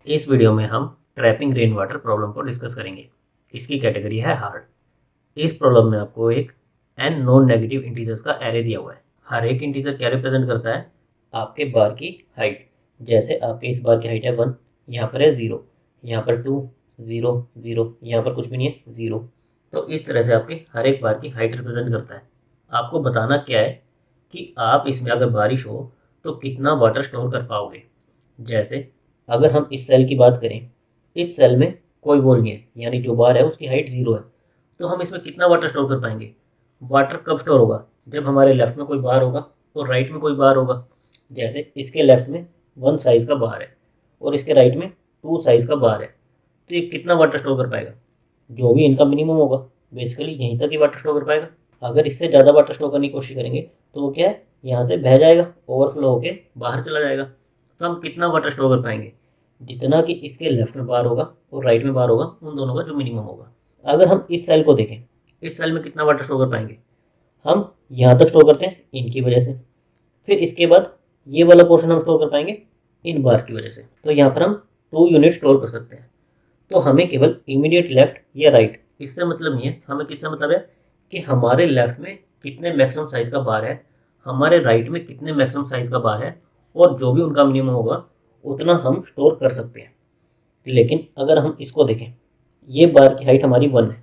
इस वीडियो में हम ट्रैपिंग रेन वाटर प्रॉब्लम को डिस्कस करेंगे। इसकी कैटेगरी है हार्ड। इस प्रॉब्लम में आपको एक n नॉन नेगेटिव इंटीजर्स का एरे दिया हुआ है। हर एक इंटीजर क्या रिप्रेजेंट करता है? आपके बार की हाइट। जैसे आपके इस बार की हाइट है 1, यहाँ पर है 0, यहाँ पर 2, 0, 0, यहाँ पर कुछ भी नहीं है 0। तो इस तरह से आपके हर एक बार की हाइट रिप्रेजेंट करता है। आपको बताना क्या है कि आप इसमें अगर बारिश हो तो कितना वाटर स्टोर कर पाओगे। जैसे अगर हम इस सेल की बात करें, इस सेल में कोई वॉल नहीं है, यानी जो बार है उसकी हाइट 0 है। तो हम इसमें कितना वाटर स्टोर कर पाएंगे? वाटर कब स्टोर होगा? जब हमारे लेफ्ट में कोई बार होगा और राइट में कोई बार होगा। जैसे इसके लेफ्ट में 1 साइज़ का बार है और इसके राइट में 2 साइज़ का बार है। तो ये कितना वाटर स्टोर कर पाएगा? जो भी इनका मिनिमम होगा, बेसिकली यहीं तक ही वाटर स्टोर कर पाएगा। अगर इससे ज़्यादा वाटर स्टोर करने की कोशिश करेंगे तो वो क्या है, यहाँ से बह जाएगा, ओवरफ्लो होके बाहर चला जाएगा। तो हम कितना वाटर स्टोर कर पाएंगे? जितना कि इसके लेफ्ट में बार होगा और राइट में बार होगा, उन दोनों का जो मिनिमम होगा। अगर हम इस सेल को देखें, इस सेल में कितना वाटर स्टोर कर पाएंगे? हम यहाँ तक स्टोर करते हैं इनकी वजह से, फिर इसके बाद ये वाला पोर्शन हम स्टोर कर पाएंगे इन बार की वजह से। तो यहाँ पर हम 2 यूनिट स्टोर कर सकते हैं। तो हमें केवल इमीडिएट लेफ्ट या राइट इससे मतलब नहीं है, हमें किससे मतलब है कि हमारे लेफ्ट में कितने मैक्सिमम साइज़ का बार है, हमारे राइट में कितने मैक्सिमम साइज़ का बार है, और जो भी उनका मिनिमम होगा उतना हम स्टोर कर सकते हैं। लेकिन अगर हम इसको देखें, ये बार की हाइट हमारी 1 है,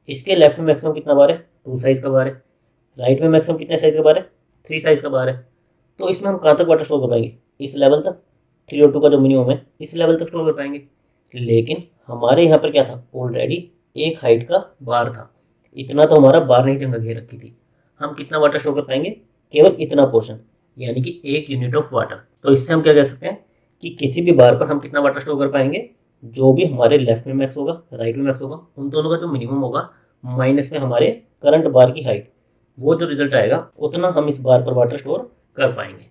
इसके लेफ्ट में मैक्सिमम कितना बार है? 2 साइज़ का बार है, राइट में मैक्सिमम कितने साइज़ का बार है? 3 साइज़ का बार है। तो इसमें हम कहाँ तक वाटर स्टोर कर पाएंगे? इस लेवल तक, 3 और 2 का जो मिनिमम है इस लेवल तक स्टोर कर पाएंगे। लेकिन हमारे यहाँ पर क्या था? ऑलरेडी एक हाइट का बार था, इतना तो हमारा बार नहीं जगह घेर रखी थी। हम कितना वाटर स्टोर कर पाएंगे? केवल इतना पोर्शन, यानी कि 1 यूनिट ऑफ वाटर। तो इससे हम क्या कह सकते हैं कि किसी भी बार पर हम कितना वाटर स्टोर कर पाएंगे? जो भी हमारे लेफ्ट में मैक्स होगा, राइट में मैक्स होगा, उन दोनों का जो मिनिमम होगा माइनस में हमारे करंट बार की हाइट, वो जो रिजल्ट आएगा उतना हम इस बार पर वाटर स्टोर कर पाएंगे।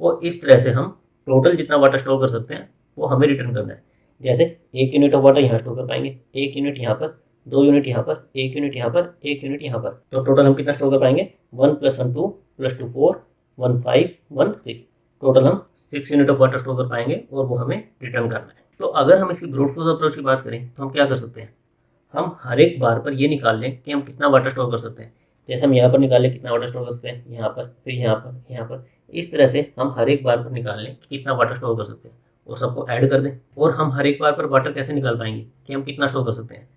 और इस तरह से हम टोटल जितना वाटर स्टोर कर सकते हैं वो हमें रिटर्न करना है। जैसे 1 यूनिट ऑफ वाटर यहाँ स्टोर कर पाएंगे, 1 यूनिट यहाँ पर, 2 यूनिट यहाँ पर, 1 यूनिट यहाँ पर, 1 यूनिट यहाँ पर। तो टोटल हम कितना स्टोर कर पाएंगे? 1 + 1 2 + 2 4 1 5 1 6। टोटल हम 6 यूनिट ऑफ वाटर स्टोर कर पाएंगे और वो हमें रिटर्न करना है। तो अगर हम इसकी ब्रूट फोर्स अप्रोच की बात करें तो हम क्या कर सकते हैं? हम हर एक बार पर ये निकाल लें कि हम कितना वाटर स्टोर कर सकते हैं। जैसे हम यहाँ पर निकाल लें कितना वाटर स्टोर कर सकते हैं, यहाँ पर, फिर यहाँ पर, यहाँ पर। इस तरह से हम हर एक बार पर निकाल लें कि कितना वाटर स्टोर कर सकते हैं और सबको ऐड कर दें। और हम हर एक बार पर वाटर कैसे निकाल पाएंगे कि हम कितना स्टोर कर सकते हैं?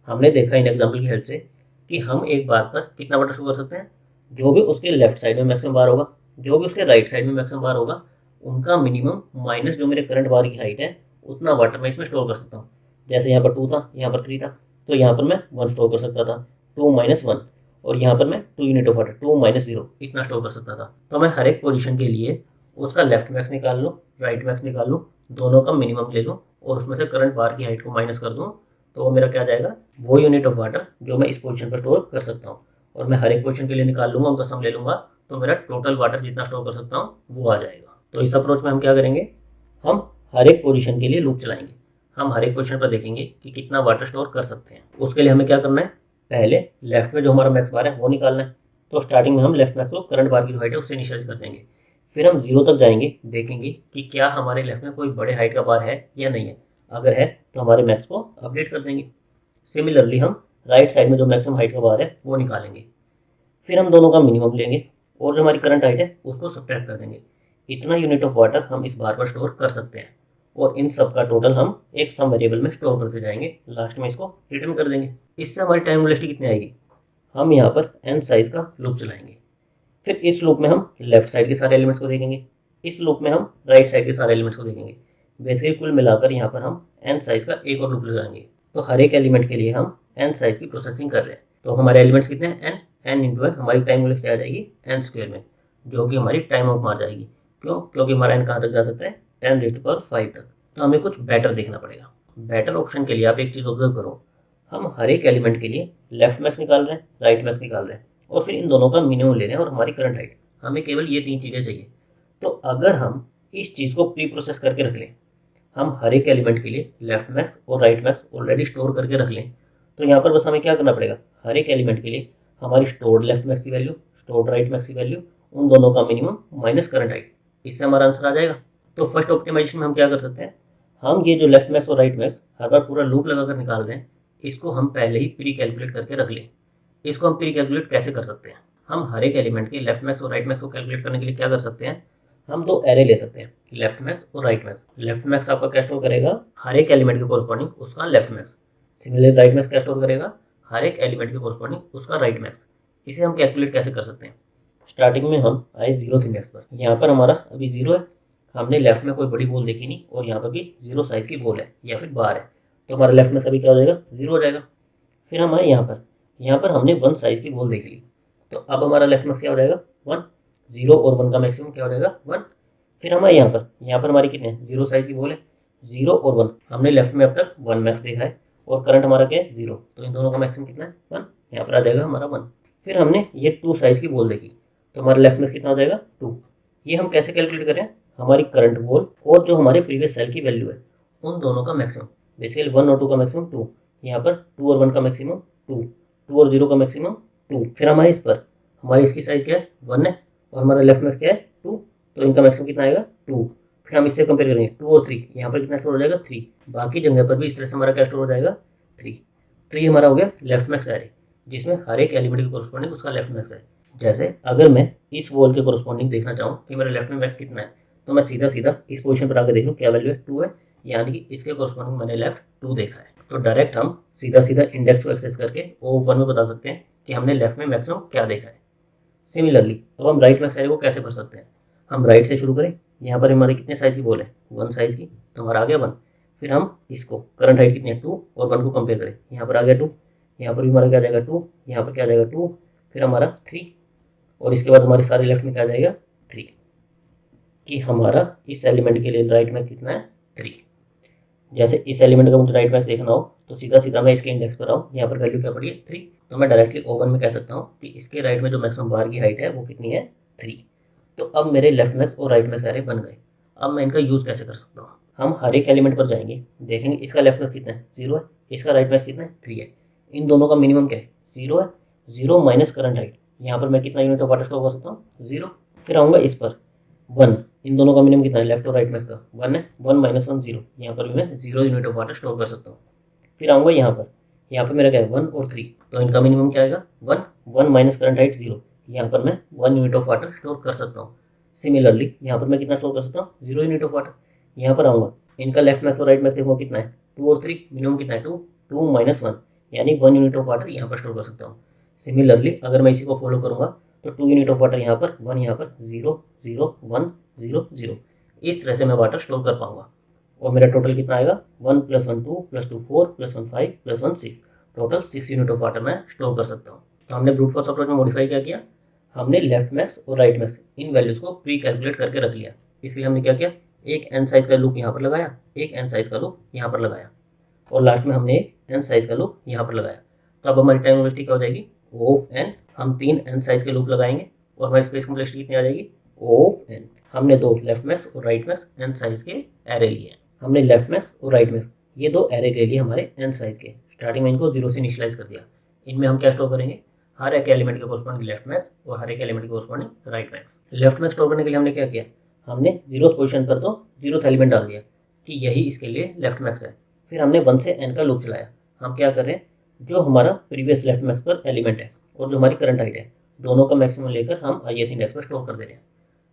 हमने देखा इन एग्जाम्पल की हेल्प से कि हम एक बार पर कितना वाटर स्टोर कर सकते हैं। जो भी उसके लेफ्ट साइड में मैक्सिमम बार होगा, जो भी उसके राइट साइड में मैक्सिमम बार होगा, उनका मिनिमम माइनस जो मेरे करंट बार की हाइट है, उतना वाटर मैं इसमें स्टोर कर सकता हूँ। जैसे यहाँ पर 2 था, यहाँ पर 3 था, तो यहाँ पर मैं 1 स्टोर कर सकता था, 2 - 1। और यहाँ पर मैं 2 यूनिट ऑफ वाटर, 2 - 0 इतना स्टोर कर सकता था। तो मैं हर एक पोजीशन के लिए उसका लेफ्ट मैक्स निकाल लूँ, राइट मैक्स निकाल लूँ, दोनों का मिनिमम ले लूँ और उसमें से करंट बार की हाइट को माइनस कर दूँ, तो वो मेरा क्या आ जाएगा? वो यूनिट ऑफ वाटर जो मैं इस पोजीशन पर स्टोर कर सकता हूँ। और मैं हर एक पोजीशन के लिए निकाल लूँगा, उनका सम ले लूँगा, तो मेरा टोटल वाटर जितना स्टोर कर सकता हूँ वो आ जाएगा। तो इस अप्रोच में हम क्या करेंगे? हम हर एक पोजीशन के लिए लूप चलाएंगे। हम हर एक पोजीशन पर देखेंगे कि कितना वाटर स्टोर कर सकते हैं। उसके लिए हमें क्या करना है? पहले लेफ्ट में जो हमारा मैक्स बार है वो निकालना है। तो स्टार्टिंग में हम लेफ्ट मैक्स को करंट बार की जो हाइट है उससे इनिशियलाइज कर देंगे। फिर हम 0 तक जाएंगे, देखेंगे कि क्या हमारे लेफ्ट में कोई बड़े हाइट का बार है या नहीं है। अगर है तो हमारे मैक्स को अपडेट कर देंगे। सिमिलरली हम राइट साइड में जो मैक्सिमम हाइट का बार है वो निकालेंगे। फिर हम दोनों का मिनिमम लेंगे और जो हमारी करंट हाइट है उसको सब्ट्रैक्ट कर देंगे। इतना यूनिट ऑफ वाटर हम इस बार पर स्टोर कर सकते हैं और इन सब का टोटल हम एक सम वेरिएबल में स्टोर करते जाएंगे, लास्ट में इसको रिटर्न कर देंगे। इससे हमारी टाइम वेलोसिटी कितनी आएगी? हम यहाँ पर n साइज का लूप चलाएंगे। फिर इस लूप में हम लेफ्ट साइड के सारे एलिमेंट्स को देखेंगे, इस लूप में हम राइट साइड के सारे एलिमेंट्स को देखेंगे। बेसिकली कुल मिलाकर यहाँ पर हम n साइज का एक और लूप लगाएंगे। तो हर एक एलिमेंट के लिए हम n साइज की प्रोसेसिंग कर रहे हैं। तो हमारे एलिमेंट्स कितने हैं? n × n हमारी टाइम वेलोसिटी आ जाएगी n² में, जो कि हमारी टाइम आउट मार जाएगी। क्यों? क्योंकि हमारा n कहाँ तक जा सकता है? 10⁵ तक। तो हमें कुछ बेटर देखना पड़ेगा। बेटर ऑप्शन के लिए आप एक चीज़ ऑब्जर्व करो, हम हर एक एलिमेंट के लिए लेफ्ट मैक्स निकाल रहे हैं, राइट मैक्स निकाल रहे हैं और फिर इन दोनों का मिनिमम ले रहे हैं और हमारी करंट हाइट। हमें केवल ये 3 चीज़ें चाहिए। तो अगर हम इस चीज़ को प्री प्रोसेस करके रख लें, हम हर एक एलिमेंट के लिए लेफ्ट मैक्स और राइट मैक्स ऑलरेडी स्टोर करके रख लें, तो यहाँ पर बस हमें क्या करना पड़ेगा? हर एक एलिमेंट के लिए हमारी स्टोर्ड लेफ्ट मैक्स की वैल्यू, स्टोर्ड राइट मैक्स की वैल्यू, उन दोनों का मिनिमम माइनस करंट हाइट। इससे हमारा आंसर आ जाएगा। तो फर्स्ट ऑप्टिमाइजेशन में हम क्या कर सकते हैं? हम ये जो लेफ्ट मैक्स और राइट मैक्स हर बार पूरा लूप लगाकर निकाल रहे हैं, इसको हम पहले ही प्री कैलकुलेट करके रख लें। इसको हम प्री कैलकुलेट कैसे कर सकते हैं? हम हर एक एलिमेंट के लेफ्ट मैक्स और राइट मैक्स को कैलकुलेट करने के लिए क्या कर सकते हैं, हम दो एरे ले सकते हैं, लेफ्ट मैक्स और राइट मैक्स। लेफ्ट मैक्स आपका क्या स्टोर करेगा, हर एक एलिमेंट के कोरस्पॉन्डिंग उसका left max. Similarly right max क्या स्टोर करेगा, हर एक एलिमेंट के कोरस्पॉन्डिंग उसका राइट मैक्स। इसे हम कैलकुलेट कैसे कर सकते हैं? स्टार्टिंग में हम आए 0th इंडेक्स पर। यहाँ पर हमारा अभी 0 है, हमने लेफ्ट में कोई बड़ी बॉल देखी नहीं और यहाँ पर भी 0 साइज की बॉल है या फिर बार है, तो हमारा लेफ्ट में सभी क्या हो जाएगा, 0 हो जाएगा। फिर हम आए यहाँ पर हमने 1 साइज की बॉल देख ली, तो अब हमारा लेफ्ट में क्या हो जाएगा, 1। 0 और 1 का मैक्सिमम क्या हो जाएगा, 1। फिर हम आए यहाँ पर हमारी कितने हैं, 0 साइज की बॉल है, 0 और 1। हमने लेफ्ट में अब तक 1 मैक्स देखा है और करंट हमारा क्या है, 0, तो इन दोनों का मैक्सिमम कितना है, 1। यहाँ पर आ जाएगा हमारा 1। फिर हमने ये 2 साइज की बॉल देखी, तो हमारा लेफ्ट में कितना हो जाएगा, 2। ये हम कैसे कैलकुलेट करें, हमारी करंट वॉल और जो हमारे प्रीवियस सेल की वैल्यू है उन दोनों का मैक्सिमम। बेसिकली 1 और 2 का मैक्सिमम 2, यहाँ पर 2 और 1 का मैक्सिमम 2, 2 और 0 का मैक्सिमम 2। फिर हमारे इस पर हमारी इसकी साइज क्या है, 1 है और हमारा लेफ्ट मैक्स क्या है, 2, तो इनका मैक्सिमम कितना आएगा, 2। फिर हम इससे कंपेयर करेंगे 2 और 3, यहाँ पर कितना स्टोर हो जाएगा, 3। बाकी जगह पर भी इस तरह से हमारा क्या स्टोर हो जाएगा, 3। तो ये हमारा हो गया लेफ्ट मैक्स एरे, जिसमें हर एक एलिमेंट के कोरस्पॉन्डिंग उसका लेफ्ट मैक्स है। जैसे अगर मैं इस वॉल के कोरस्पॉन्डिंग देखना चाहूँ कि मेरे लेफ्ट में मैक्स कितना है, तो मैं सीधा सीधा इस पोजीशन पर आकर देख लूँ क्या वैल्यू है, 2 है, यानी कि इसके कोरस्पॉन्डिंग मैंने लेफ्ट 2 देखा है। तो डायरेक्ट हम सीधा सीधा इंडेक्स को एक्सेस करके O1 में बता सकते हैं कि हमने लेफ्ट में मैक्सिमम क्या देखा है। सिमिलरली अब हम राइट मैक्स एरे को कैसे भर सकते हैं, हम राइट से शुरू करें। यहाँ पर हमारी कितने साइज की बॉल है, 1 साइज की, तो हमारा आ गया 1। फिर हम इसको करंट हाइट कितनी है, 2 और 1 को कंपेयर करें, यहाँ पर आ गया 2, यहाँ पर भी हमारा क्या आ जाएगा 2, यहाँ पर क्या आ जाएगा 2, फिर हमारा 3, और इसके बाद हमारे सारे लेफ्ट में क्या आ जाएगा 3, कि हमारा इस एलिमेंट के लिए राइट मैक्स कितना है, 3। जैसे इस एलिमेंट का मुझे राइट मैक्स देखना हो तो सीधा सीधा मैं इसके इंडेक्स पर आऊँ, यहाँ पर वैल्यू क्या पड़ी है, 3, तो मैं डायरेक्टली O1 में कह सकता हूँ कि इसके राइट में जो मैक्सिमम बार की हाइट है वो कितनी है, 3। तो अब मेरे लेफ्ट मैक्स और राइट मैक्स एरे बन गए। अब मैं इनका यूज़ कैसे कर सकता हूँ, हम हर एक एलिमेंट पर जाएंगे, देखेंगे इसका लेफ्ट मैक्स कितना है, 0 है, इसका राइट मैक्स कितना है, 3 है, इन दोनों का मिनिमम क्या है, 0 है, 0 माइनस करंट हाइट, यहाँ पर मैं कितना यूनिट ऑफ वाटर स्टोर कर सकता हूँ, 0। फिर आऊँगा इस पर 1, इन दोनों का मिनिमम कितना है, लेफ्ट और राइट मैक्स का 1 है, 1 माइनस 1 0, यहाँ पर भी मैं 0 यूनिट ऑफ वाटर स्टोर कर सकता हूँ। फिर आऊँगा यहाँ पर मेरा क्या है, 1 और 3, तो इनका मिनिमम क्या आएगा, 1, 1 माइनस करंट हाइट 0, यहाँ पर मैं 1 यूनिट ऑफ वाटर स्टोर कर सकता हूँ। सिमिलरली यहाँ पर मैं कितना स्टोर कर सकता हूँ, 0 यूनिट ऑफ वाटर। यहाँ पर आऊँगा, इनका लेफ्ट मैक्स और राइट मैक्स देखो कितना है, 2 और 3, मिनिमम कितना है 2, 2 माइनस 1, यानी 1 यूनिट ऑफ वाटर यहाँ पर स्टोर कर सकता हूँ। सिमिलरली अगर मैं इसी को फॉलो करूँगा तो 2 यूनिट ऑफ वाटर यहाँ पर, 1 यहाँ पर, 0 0 1 0 0, इस तरह से मैं वाटर स्टोर कर पाऊंगा। और मेरा टोटल कितना आएगा, 1 + 1 2 + 2 4 + 1 5 + 1 6, टोटल 6 यूनिट ऑफ वाटर मैं स्टोर कर सकता हूँ। तो हमने ब्रूट फोर्स अप्रोच में मॉडिफाई क्या किया, हमने लेफ्ट मैक्स और राइट मैक्स इन वैल्यूज़ को प्री कैलकुलेट करके रख लिया। इसलिए हमने क्या किया, एक n साइज का लूप यहाँ पर लगाया, एक n साइज का लूप यहाँ पर लगाया, और लास्ट में हमने एक n साइज का लूप यहाँ पर लगाया। तो अब हमारी टाइम कॉम्प्लेक्सिटी क्या हो जाएगी, O ऑफ n, हम 3 n साइज के लूप लगाएंगे और हमारी स्पेस कॉम्प्लेक्सिटी कितनी आ जाएगी, O ऑफ n। हमने दो लेफ्ट मैक्स और राइट मैक्स n साइज के एरे लिए, हमने लेफ्ट मैक्स और राइट मैक्स ये दो एरे ले लिए हमारे n साइज के। स्टार्टिंग में इनको 0 से इनिशियलाइज कर दिया। इनमें हम क्या स्टोर करेंगे, हर एक एलिमेंट के कोरस्पॉन्डिंग लेफ्ट मैक्स और हर एक एलिमेंट के corresponding right max. Left max store करने के लिए हमने क्या किया, हमने 0th पोजीशन पर तो 0th एलिमेंट डाल दिया कि यही इसके लिए लेफ्ट मैक्स है। फिर हमने 1 से n का लूप चलाया। हम क्या कर रहे हैं, जो हमारा प्रीवियस लेफ्ट मैक्स पर एलिमेंट है और जो हमारी करंट हाइट है, दोनों का मैक्सिमम लेकर हम ith इंडेक्स पर स्टोर कर दे रहे हैं।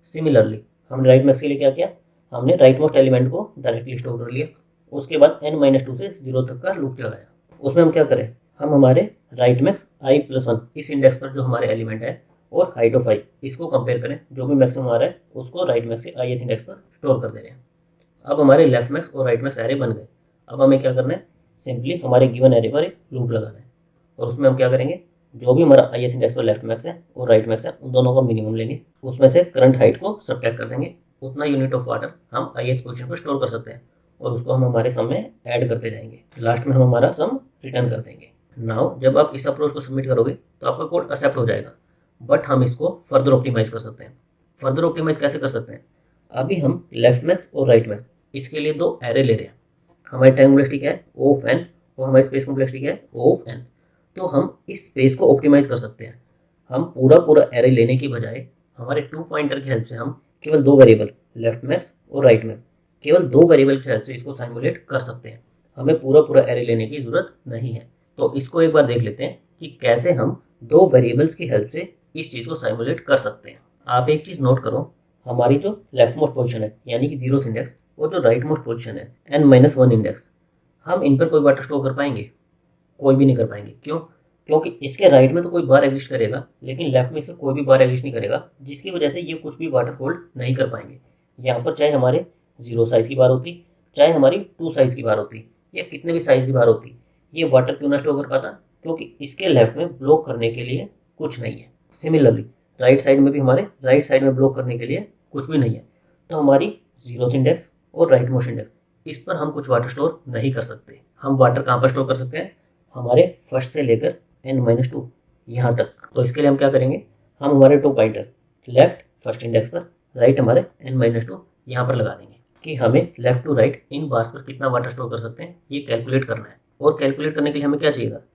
सिमिलरली हमने राइट मैक्स के लिए क्या किया, हमने राइट मोस्ट एलिमेंट को डायरेक्टली स्टोर कर लिया। उसके बाद n-2 से 0 तक का लूप चलाया। उसमें हम क्या करें, हम हमारे राइट मैक्स i+1 इस इंडेक्स पर जो हमारे एलिमेंट है और हाइट ऑफ i इसको कंपेयर करें, जो भी मैक्सिमम आ रहा है उसको राइट मैक्स के ith इंडेक्स पर स्टोर कर दे रहे हैं। अब हमारे लेफ्ट मैक्स और राइट मैक्स एरे बन गए। अब हमें क्या करना है, सिंपली हमारे गिवन एरे पर एक लूप लगाना है और उसमें हम क्या करेंगे, जो भी हमारा ith इंडेक्स पर लेफ्ट मैक्स है और राइट मैक्स है उन दोनों का मिनिमम लेंगे, उसमें से करंट हाइट को सब्ट्रैक्ट कर देंगे। उतना यूनिट ऑफ वाटर हम ith पोजीशन पर स्टोर कर सकते हैं और उसको हम हमारे सम में ऐड करते जाएंगे। लास्ट में हम हमारा सम रिटर्न कर देंगे। नाउ जब आप इस अप्रोच को सबमिट करोगे तो आपका कोड एक्सेप्ट हो जाएगा, बट हम इसको फर्दर ऑप्टिमाइज कर सकते हैं। फर्दर ऑप्टिमाइज कैसे कर सकते हैं, अभी हम लेफ्ट मैक्स और राइट मैक्स इसके लिए दो एरे ले रहे हैं। हमारी टाइम कॉम्प्लेक्सिटी क्या है, O ऑफ n, और हमारी स्पेस कॉम्प्लेक्सिटी क्या है, O ऑफ n। तो हम इस स्पेस को ऑप्टिमाइज कर सकते हैं। हम पूरा एरे लेने की बजाय हमारे 2 पॉइंटर की हेल्प से हम केवल 2 वेरिएबल लेफ्ट मैक्स और राइट मैक्स केवल 2 वेरिएबल की हेल्प से इसको साइमुलेट कर सकते हैं, हमें पूरा पूरा एरे लेने की ज़रूरत नहीं है। तो इसको एक बार देख लेते हैं कि कैसे हम 2 वेरिएबल्स की हेल्प से इस चीज़ को साइमुलेट कर सकते हैं। आप एक चीज़ नोट करो, हमारी जो लेफ्ट मोस्ट पोजीशन है यानी कि 0th इंडेक्स और जो राइट मोस्ट पोजीशन है n-1 इंडेक्स, हम इन पर कोई वाटर स्टोर कर पाएंगे? कोई भी नहीं कर पाएंगे। क्यों? क्योंकि इसके राइट में तो कोई बार एग्जिस्ट करेगा, लेकिन लेफ्ट में इसका कोई भी बार एग्जिस्ट नहीं करेगा, जिसकी वजह से ये कुछ भी वाटर होल्ड नहीं कर पाएंगे। यहाँ पर चाहे हमारे 0 साइज़ की बार होती, चाहे हमारी 2 साइज़ की बार होती, या कितने भी साइज़ की बार होती, ये वाटर क्यों ना स्टोर कर पाता? क्योंकि इसके लेफ्ट में ब्लॉक करने के लिए कुछ नहीं है। सिमिलरली राइट साइड में भी हमारे राइट साइड में ब्लॉक करने के लिए कुछ भी नहीं है। तो हमारी 0th इंडेक्स और राइट मोस्ट इंडेक्स, इस पर हम कुछ वाटर स्टोर नहीं कर सकते। हम वाटर कहाँ पर स्टोर कर सकते हैं? हमारे फर्स्ट से लेकर n-2 यहाँ तक। तो इसके लिए हम क्या करेंगे, हम हमारे 2 पॉइंटर लेफ्ट फर्स्ट इंडेक्स पर, राइट हमारे n-2 यहाँ पर लगा देंगे कि हमें left to right in bars पर कितना वाटर स्टोर कर सकते हैं ये कैलकुलेट करना है। और कैलकुलेट करने के लिए हमें क्या चाहिए था?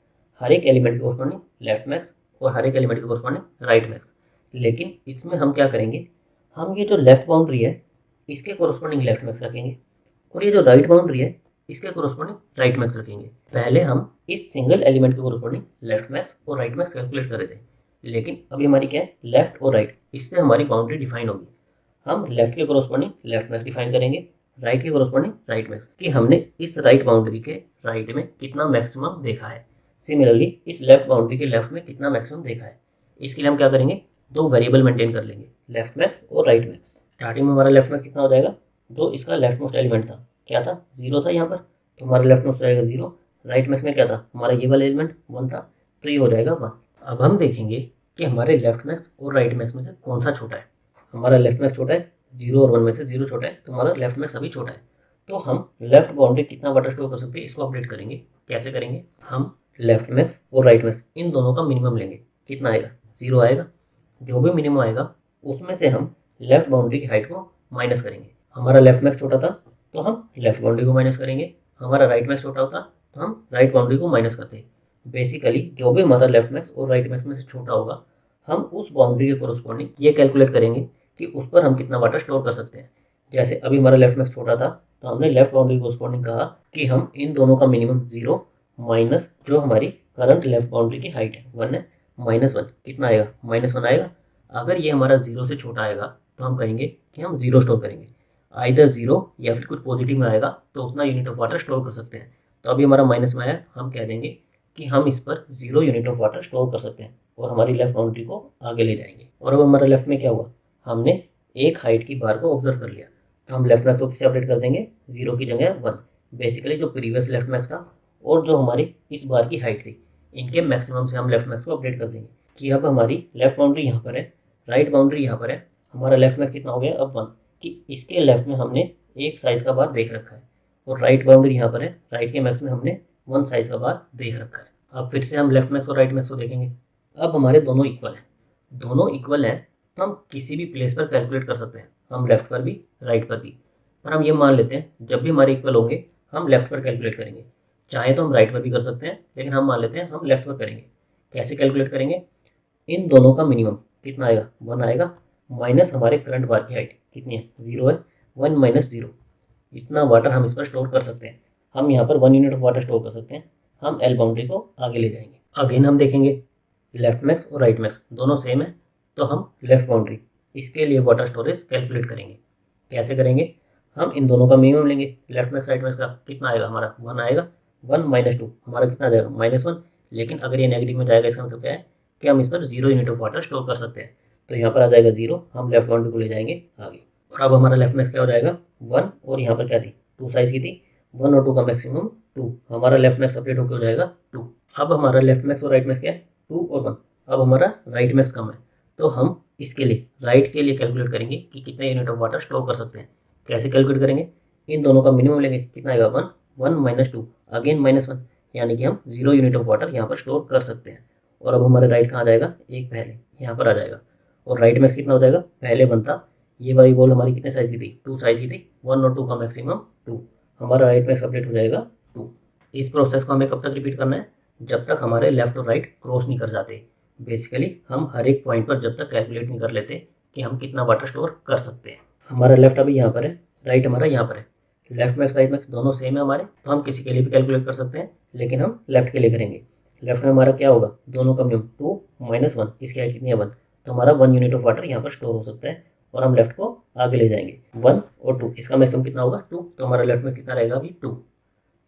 हर एक एलिमेंट के कोरस्पॉन्डिंग लेफ्ट मैक्स और हर एक एलिमेंट के कोरस्पॉन्डिंग राइट मैक्स। लेकिन इसमें हम क्या करेंगे, हम ये जो लेफ्ट बाउंड्री है इसके कोरस्पॉन्डिंग लेफ्ट मैक्स रखेंगे, और ये जो राइट बाउंड्री है इसके कोरस्पॉन्डिंग राइट मैक्स रखेंगे। पहले हम इस सिंगल एलिमेंट के कोरस्पॉन्डिंग लेफ्ट मैक्स और राइट मैक्स कैलकुलेट कर रहे थे, लेकिन अभी हमारी क्या है, लेफ्ट और राइट, इससे हमारी बाउंड्री डिफाइन होगी। हम लेफ्ट के कोरस्पॉन्डिंग लेफ्ट मैक्स डिफाइन करेंगे, राइट के कोरस्पॉन्डिंग राइट मैक्स, कि हमने इस राइट बाउंड्री के राइट में कितना मैक्सिमम देखा है, सिमिलरली इस लेफ्ट बाउंड्री के लेफ्ट में कितना मैक्सिमम देखा है। इसके लिए हम क्या करेंगे, 2 वेरिएबल मेंटेन कर लेंगे, लेफ्ट मैक्स और राइट मैक्स। स्टार्टिंग में हमारा लेफ्ट मैक्स कितना हो जाएगा, जो इसका लेफ्ट मोस्ट एलिमेंट था, क्या था, 0 था यहाँ पर, तो हमारा लेफ्ट मोस्ट जाएगा 0। राइट मैक्स में क्या था, हमारा ये वाला एलिमेंट 1 था, तो ये हो जाएगा 1। अब हम देखेंगे कि हमारे लेफ्ट मैक्स और राइट मैक्स में से कौन सा छोटा है। हमारा लेफ्ट मैक्स छोटा है, 0 और 1 में से 0 छोटा है, तो हमारा लेफ्ट मैक्स अभी छोटा है। तो हम लेफ्ट बाउंड्री कितना वाटर स्टोर कर सकते हैं इसको अपडेट करेंगे। कैसे करेंगे, हम लेफ्ट मैक्स और राइट मैक्स इन दोनों का मिनिमम लेंगे। कितना आएगा, 0 आएगा। जो भी मिनिमम आएगा उसमें से हम लेफ्ट बाउंड्री की हाइट को माइनस करेंगे। हमारा लेफ्ट मैक्स छोटा था तो हम लेफ्ट बाउंड्री को माइनस करेंगे, हमारा राइट मैक्स छोटा होता तो हम राइट बाउंड्री को माइनस करते। बेसिकली जो भी हमारा लेफ्ट मैक्स और राइट मैक्स में से छोटा होगा, हम उस बाउंड्री के कोरस्पॉन्डिंग ये कैलकुलेट करेंगे कि उस पर हम कितना वाटर स्टोर कर सकते हैं। जैसे अभी हमारा लेफ्ट मैक्स छोटा था, तो हमने लेफ्ट बाउंड्री कोरस्पॉन्डिंग कहा कि हम इन दोनों का मिनिमम 0 माइनस जो हमारी करंट लेफ्ट बाउंड्री की हाइट है 1 है, -1 कितना आएगा, -1 आएगा। अगर ये हमारा 0 से छोटा आएगा तो हम कहेंगे कि हम 0 स्टोर करेंगे। आइदर 0 या फिर कुछ पॉजिटिव में आएगा तो उतना यूनिट ऑफ वाटर स्टोर कर सकते हैं। तो अभी हमारा माइनस में आया, हम कह देंगे कि हम इस पर 0 यूनिट ऑफ वाटर स्टोर कर सकते हैं और हमारी लेफ्ट बाउंड्री को आगे ले जाएंगे। और अब हमारा लेफ्ट में क्या हुआ, हमने एक हाइट की बार को ऑब्जर्व कर लिया, तो हम लेफ्ट मैक्स को किससे अपडेट कर देंगे, 0 की जगह 1। बेसिकली जो प्रीवियस लेफ्ट मैक्स था और जो हमारी इस बार की हाइट थी, इनके मैक्सिमम से हम लेफ्ट मैक्स को अपडेट कर देंगे कि अब हमारी लेफ्ट बाउंड्री यहाँ पर है, राइट बाउंड्री यहाँ पर है। हमारा लेफ्ट मैक्स कितना हो गया अब 1, कि इसके लेफ्ट में हमने एक साइज़ का बार देख रखा है, और राइट बाउंड्री यहाँ पर है, राइट के मैक्स में हमने 1 साइज़ का बार देख रखा है। अब फिर से हम लेफ्ट मैक्स और राइट मैक्स को देखेंगे। अब हमारे दोनों इक्वल हैं, दोनों इक्वल हैं तो हम किसी भी प्लेस पर कैलकुलेट कर सकते हैं, हम लेफ्ट पर भी राइट पर भी। पर हम ये मान लेते हैं जब भी हमारे इक्वल होंगे हम लेफ्ट पर कैलकुलेट करेंगे। चाहे तो हम राइट पर भी कर सकते हैं, लेकिन हम मान लेते हैं हम लेफ्ट पर करेंगे। कैसे कैलकुलेट करेंगे, इन दोनों का मिनिमम कितना आएगा, 1 आएगा, माइनस हमारे करंट बार की हाइट कितनी है, 0 है, 1 - 0, इतना वाटर हम इस पर स्टोर कर सकते हैं। हम यहाँ पर 1 यूनिट ऑफ वाटर स्टोर कर सकते हैं। हम एल बाउंड्री को आगे ले जाएंगे। अगेन हम देखेंगे लेफ्ट मैक्स और राइट मैक्स दोनों सेम है, तो हम लेफ्ट बाउंड्री इसके लिए वाटर स्टोरेज कैलकुलेट करेंगे। कैसे करेंगे, हम इन दोनों का मिनिमम लेंगे, लेफ्ट मैक्स राइट मैक्स का कितना आएगा, हमारा 1 आएगा, 1 - 2 हमारा कितना आ जाएगा, -1। लेकिन अगर ये नेगेटिव में जाएगा इसका मतलब क्या है कि हम इस पर 0 यूनिट ऑफ वाटर स्टोर कर सकते हैं। तो यहाँ पर आ जाएगा 0, हम लेफ्ट बाउंड्री को ले जाएंगे आगे। और अब हमारा लेफ्ट मैक्स क्या हो जाएगा, 1, और यहाँ पर क्या थी, 2 साइज की थी, 1 और 2 का मैक्सिमम 2, हमारा लेफ्ट मैक्स अपडेट होकर हो जाएगा 2। अब हमारा लेफ्ट मैक्स और राइट मैक्स क्या है, 2 और 1। अब हमारा राइट मैक्स कम है, तो हम इसके लिए राइट के लिए कैलकुलेट करेंगे कि कितने यूनिट ऑफ वाटर स्टोर कर सकते हैं। कैसे कैलकुलेट करेंगे, इन दोनों का मिनिमम लेंगे, कितना आएगा, 1, 1 - 2 अगेन -1, यानी कि हम 0 यूनिट ऑफ वाटर यहाँ पर स्टोर कर सकते हैं। और अब हमारे राइट कहाँ जाएगा, एक पहले यहाँ पर आ जाएगा, और राइट मैक्स कितना हो जाएगा, पहले 1 था, ये वाली बॉल हमारी कितने साइज की थी, 2 साइज की थी, 1 और 2 का मैक्सिमम 2, हमारा राइट मैक्स अपडेट हो जाएगा 2। इस प्रोसेस को हमें कब तक रिपीट करना है, जब तक हमारे लेफ्ट और राइट क्रॉस नहीं कर जाते। बेसिकली हम हर एक पॉइंट पर जब तक कैलकुलेट नहीं कर लेते कि हम कितना वाटर स्टोर कर सकते हैं। हमारा लेफ्ट अभी यहाँ पर है, राइट हमारा यहाँ पर है, लेफ्ट मैक्स राइट मैक्स दोनों सेम है हमारे, तो हम किसी के लिए भी कैलकुलेट कर सकते हैं, लेकिन हम लेफ्ट के लिए करेंगे। लेफ्ट में हमारा क्या होगा, दोनों का मिनिमम 2 - 1, इसकी हाइट कितनी है 1, तो हमारा 1 यूनिट ऑफ वाटर यहाँ पर स्टोर हो सकता है और हम लेफ्ट को आगे ले जाएंगे। 1 और 2, इसका मैक्सिमम कितना होगा 2, तो हमारा लेफ्ट में कितना रहेगा अभी 2।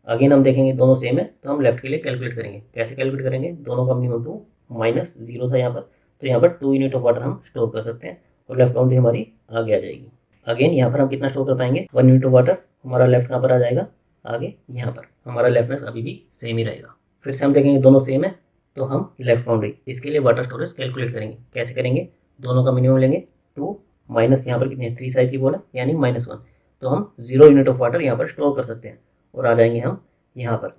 अगेन हम देखेंगे दोनों सेम है, तो हम लेफ्ट के लिए कैलकुलेट करेंगे। कैसे कैलकुलेट करेंगे, दोनों का मिनिमम 2 -0 था यहाँ पर, तो यहाँ पर 2 यूनिट ऑफ वाटर हम स्टोर कर सकते हैं और लेफ्ट बाउंड्री हमारी आगे आ जाएगी। अगेन यहाँ पर हम कितना स्टोर कर पाएंगे, 1 यूनिट ऑफ वाटर, हमारा लेफ्ट कहाँ पर आ जाएगा आगे, यहाँ पर हमारा लेफ्ट मैक्स अभी भी सेम ही रहेगा। फिर से हम देखेंगे दोनों सेम है, तो हम लेफ्ट बाउंड्री इसके लिए वाटर स्टोरेज कैलकुलेट करेंगे। कैसे करेंगे, दोनों का मिनिमम लेंगे 2 माइनस यहाँ पर कितनी है 3 साइज की बॉल है यानी -1, तो हम 0 यूनिट ऑफ वाटर यहाँ पर स्टोर कर सकते हैं और आ जाएंगे हम यहाँ पर।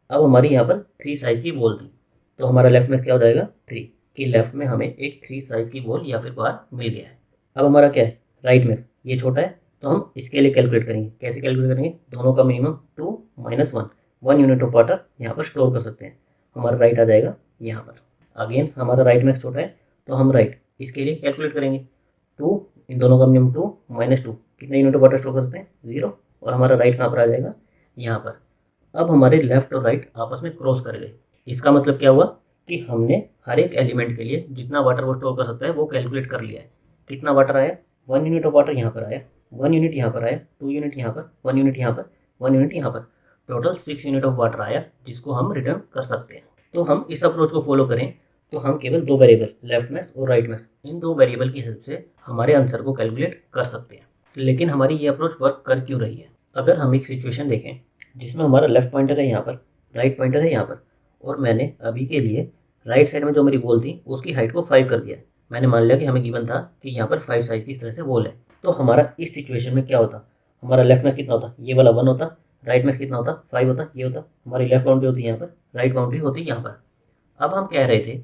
अब हमारी यहाँ पर 3 साइज की बॉल थी, तो हमारा लेफ्ट में क्या हो जाएगा 3, कि लेफ्ट में हमें एक 3 साइज की बॉल या फिर बार मिल गया है। अब हमारा क्या है, राइट मैक्स ये छोटा है, तो हम इसके लिए कैलकुलेट करेंगे। कैसे कैलकुलेट करेंगे, दोनों का मिनिमम 2 - 1, 1 यूनिट ऑफ वाटर यहाँ पर स्टोर कर सकते हैं, हमारा राइट आ जाएगा यहाँ पर। अगेन हमारा राइट मैक्स छोटा है, तो हम राइट इसके लिए कैलकुलेट करेंगे। 2, इन दोनों का मिनिमम 2 - 2, कितने यूनिट ऑफ वाटर स्टोर कर सकते हैं 0, और हमारा राइट कहाँ पर आ जाएगा यहाँ पर। अब हमारे लेफ्ट और राइट आपस में क्रॉस कर गए, इसका मतलब क्या हुआ कि हमने हर एक एलिमेंट के लिए जितना वाटर वो स्टोर कर सकता है वो कैलकुलेट कर लिया है। कितना वाटर आया, 1 यूनिट ऑफ वाटर यहाँ पर आया, 1 यूनिट यहाँ पर आया, 2 यूनिट यहाँ पर, 1 यूनिट यहाँ पर, 1 यूनिट यहाँ पर, टोटल 6 यूनिट ऑफ वाटर आया जिसको हम रिटर्न कर सकते हैं। तो हम इस अप्रोच को फॉलो करें तो हम केवल 2 वेरिएबल लेफ्ट मैक्स और राइट मैक्स, इन 2 वेरिएबल की हेल्प से हमारे आंसर को कैलकुलेट कर सकते हैं। लेकिन हमारी ये अप्रोच वर्क कर क्यों रही है, अगर हम एक सिचुएशन देखें जिसमें हमारा लेफ्ट पॉइंटर है यहाँ पर, राइट पॉइंटर है यहाँ पर, और मैंने अभी के लिए राइट साइड में जो मेरी बॉल थी उसकी हाइट को 5 कर दिया है। मैंने मान लिया कि हमें गिवन था कि यहाँ पर 5 साइज की इस तरह से बॉल है, तो हमारा इस सिचुएशन में क्या होता, हमारा लेफ्ट मैक्स कितना होता, ये वाला 1 होता, राइट मैक्स कितना होता 5 होता, ये होता, हमारी लेफ्ट बाउंड्री होती है यहाँ पर, राइट बाउंड्री होती है यहाँ पर। अब हम कह रहे थे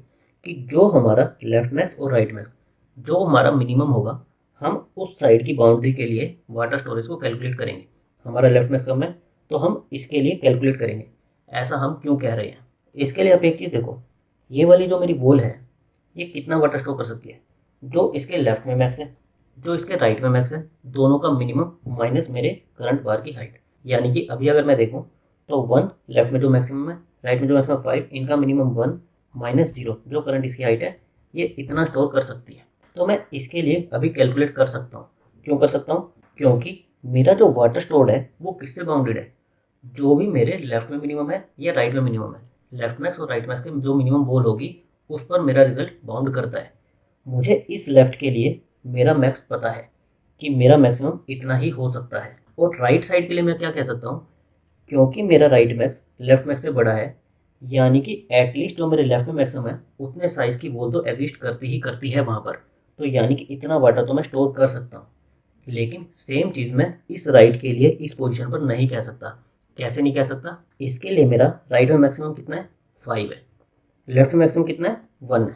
कि जो हमारा लेफ्ट मैक्स और राइट मैक्स जो हमारा मिनिमम होगा, हम उस साइड की बाउंड्री के लिए वाटर स्टोरेज को कैलकुलेट करेंगे। हमारा लेफ्ट मैक्स कम है, तो हम इसके लिए कैलकुलेट करेंगे। ऐसा हम क्यों कह रहे हैं, इसके लिए आप एक चीज़ देखो, ये वाली जो मेरी बॉल है ये कितना वाटर स्टोर कर सकती है, जो इसके लेफ्ट में मैक्स है, जो इसके राइट में मैक्स है, दोनों का मिनिमम माइनस मेरे करंट बार की हाइट। यानी कि अभी अगर मैं देखूँ तो 1 लेफ्ट में जो मैक्सिमम है, राइट में जो मैक्सिमम 5, इनका मिनिमम 1 -0 जो करंट इसकी हाइट है, ये इतना स्टोर कर सकती है। तो मैं इसके लिए अभी कैलकुलेट कर सकता हूँ। क्यों कर सकता हूँ, क्योंकि मेरा जो वाटर स्टोर्ड है वो किससे बाउंडेड है, जो भी मेरे लेफ्ट में मिनिमम है या राइट में मिनिमम है, लेफ्ट मैक्स और राइट मैक्स के जो मिनिमम वॉल होगी उस पर मेरा रिजल्ट बाउंड करता है। मुझे इस लेफ्ट के लिए मेरा मैक्स पता है कि मेरा मैक्सिमम इतना ही हो सकता है, और राइट साइड के लिए मैं क्या कह सकता हूँ, क्योंकि मेरा राइट मैक्स लेफ्ट मैक्स से बड़ा है, यानी कि एटलीस्ट जो मेरे लेफ्ट में मैक्सिमम है उतने साइज़ की वॉल तो एग्जिस्ट करती है वहाँ पर, तो यानी कि इतना वाटर तो मैं स्टोर कर सकता हूँ। लेकिन सेम चीज़ मैं इस राइट के लिए इस पोजीशन पर नहीं कह सकता। कैसे नहीं कह सकता, इसके लिए मेरा राइट में मैक्सिमम कितना है 5 है, लेफ्ट में मैक्सिमम कितना है 1 है,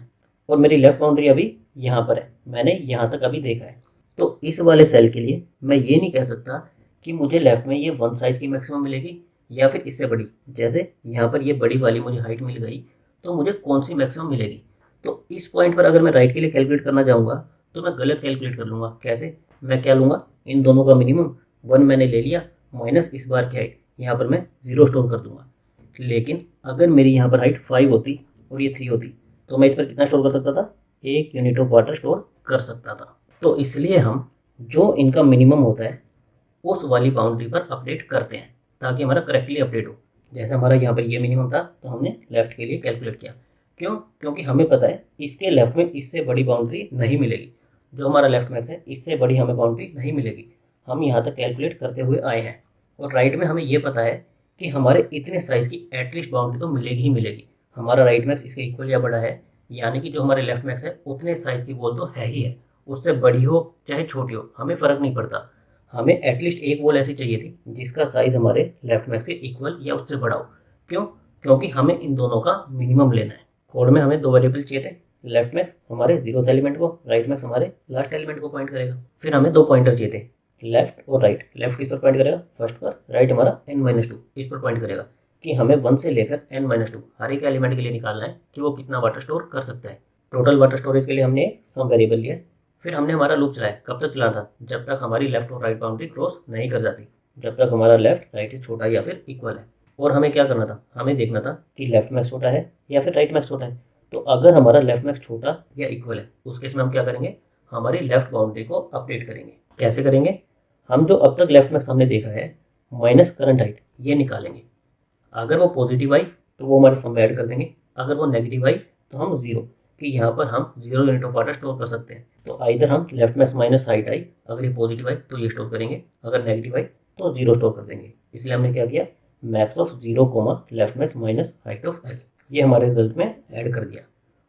और मेरी लेफ्ट बाउंड्री अभी यहाँ पर है, मैंने यहाँ तक अभी देखा है। तो इस वाले सेल के लिए मैं ये नहीं कह सकता कि मुझे लेफ्ट में ये 1 साइज़ की मैक्सिमम मिलेगी या फिर इससे बड़ी। जैसे यहाँ पर ये बड़ी वाली मुझे हाइट मिल गई, तो मुझे कौन सी मैक्सिमम मिलेगी। तो इस पॉइंट पर अगर मैं राइट के लिए कैलकुलेट करना जाऊँगा तो मैं गलत कैलकुलेट कर लूँगा। कैसे, मैं क्या लूँगा, इन दोनों का मिनिमम 1 मैंने ले लिया माइनस इस बार की हाइट, यहाँ पर मैं 0 स्टोर कर दूँगा। लेकिन अगर मेरी यहाँ पर हाइट 5 होती और ये 3 होती, तो मैं इस पर कितना स्टोर कर सकता था, 1 यूनिट ऑफ वाटर स्टोर कर सकता था। तो इसलिए हम जो इनका मिनिमम होता है उस वाली बाउंड्री पर अपडेट करते हैं ताकि हमारा करेक्टली अपडेट हो। जैसे हमारा यहाँ पर ये मिनिमम था तो हमने लेफ्ट के लिए कैलकुलेट किया। क्यों, क्योंकि हमें पता है इसके लेफ्ट में इससे बड़ी बाउंड्री नहीं मिलेगी, जो हमारा लेफ्ट मैक्स है इससे बड़ी हमें बाउंड्री नहीं मिलेगी। हम यहाँ तक कैलकुलेट करते हुए आए हैं, और राइट में हमें ये पता है कि हमारे इतने साइज़ की एटलीस्ट बाउंड्री तो मिलेगी ही मिलेगी। हमारा राइट मैक्स इसके इक्वल या बड़ा है, यानी कि जो हमारे लेफ्ट मैक्स है उतने साइज़ की बॉल तो है ही है, उससे बड़ी हो चाहे छोटी हो हमें फ़र्क नहीं पड़ता। हमें एटलीस्ट एक बॉल ऐसी चाहिए थी जिसका साइज़ हमारे लेफ्ट मैक्स के इक्वल या उससे बड़ा हो। क्यों, क्योंकि हमें इन दोनों का मिनिमम लेना है। कोड में हमें 2 वेरिएबल चाहिए थे, लेफ्ट मैक्स हमारे 0th एलिमेंट को, राइट मैक्स हमारे लास्ट एलिमेंट को पॉइंट करेगा। फिर हमें 2 पॉइंटर चाहिए थे, लेफ्ट और राइट। लेफ्ट किस पर पॉइंट करेगा, फर्स्ट पर, राइट हमारा n-2 इस पर पॉइंट करेगा कि हमें 1 से लेकर n-2 हर एक एलिमेंट के लिए निकालना है कि वो कितना वाटर स्टोर कर सकता है। टोटल वाटर स्टोरेज के लिए हमने एक सम वेरिएबल लिया। फिर हमने हमारा लूप चलाया, कब तक चलाना था, जब तक हमारी लेफ्ट और राइट बाउंड्री क्रॉस नहीं कर जाती। जब तक हमारा लेफ्ट राइट से छोटा या फिर इक्वल है। और हमें क्या करना था, हमें देखना था कि लेफ्ट मैक्स छोटा है या फिर राइट मैक्स छोटा है। तो अगर हमारा लेफ्ट मैक्स छोटा या इक्वल है उस केस में हम क्या करेंगे, हमारी लेफ्ट बाउंड्री को अपडेट करेंगे। कैसे करेंगे, हम जो अब तक लेफ्ट मैक्स हमने देखा है माइनस करंट हाइट ये निकालेंगे। अगर वो पॉजिटिव आई तो वो हमारे सम में ऐड कर देंगे, अगर वो नेगेटिव आई तो हम जीरो, कि यहाँ पर हम 0 यूनिट ऑफ वाटर स्टोर कर सकते हैं। तो आइदर हम left max minus height I, अगर ये पॉजिटिव आई तो ये स्टोर करेंगे, अगर नेगेटिव आई तो जीरो स्टोर कर देंगे। इसलिए हमने क्या किया, max of zero comma left max minus height of L, ये हमारे रिजल्ट में ऐड कर दिया।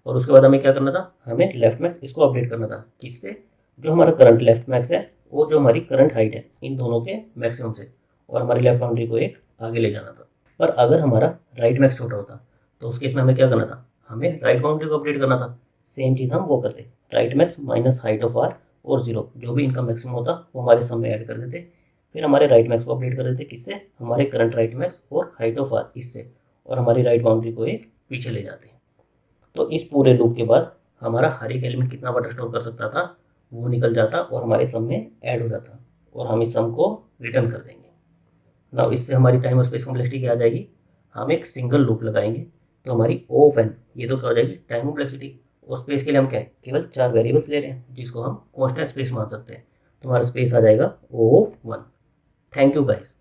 और उसके बाद हमें क्या करना था, हमें लेफ्ट मैक्स इसको अपडेट करना था, किससे, जो हमारा करंट लेफ्ट मैक्स है और जो हमारी करंट हाइट है इन दोनों के मैक्सिमम से, और हमारी लेफ्ट बाउंड्री को एक आगे ले जाना था। पर अगर हमारा राइट मैक्स छोटा होता तो उस केस में हमें क्या करना था, हमें राइट बाउंड्री को अपडेट करना था। सेम चीज़ हम वो करते, right max minus height of r और जीरो, जो भी इनका मैक्सिमम होता वो हमारे सम में ऐड कर देते। फिर हमारे राइट मैक्स को अपडेट कर देते, किससे, हमारे करंट राइट मैक्स और हाइट ऑफ आर इससे, और हमारी राइट बाउंड्री को एक पीछे ले जाते। तो इस पूरे लूप के बाद हमारा हर एक एलिमेंट कितना वाटर स्टोर कर सकता था वो निकल जाता और हमारे सम में ऐड हो जाता, और हम इस सम को रिटर्न कर देंगे। नाउ इससे हमारी टाइम और स्पेस कॉम्प्लेक्सिटी क्या आ जाएगी, हम एक सिंगल लूप लगाएंगे तो हमारी ओ ऑफ एन ये तो क्या हो जाएगी, टाइम कॉम्प्लेक्सिटी। और स्पेस के लिए हम क्या है, केवल 4 वेरिएबल्स ले रहे हैं जिसको हम कांस्टेंट स्पेस मान सकते हैं। तो हमारा स्पेस आ जाएगा ओ ऑफ 1। Thank you guys.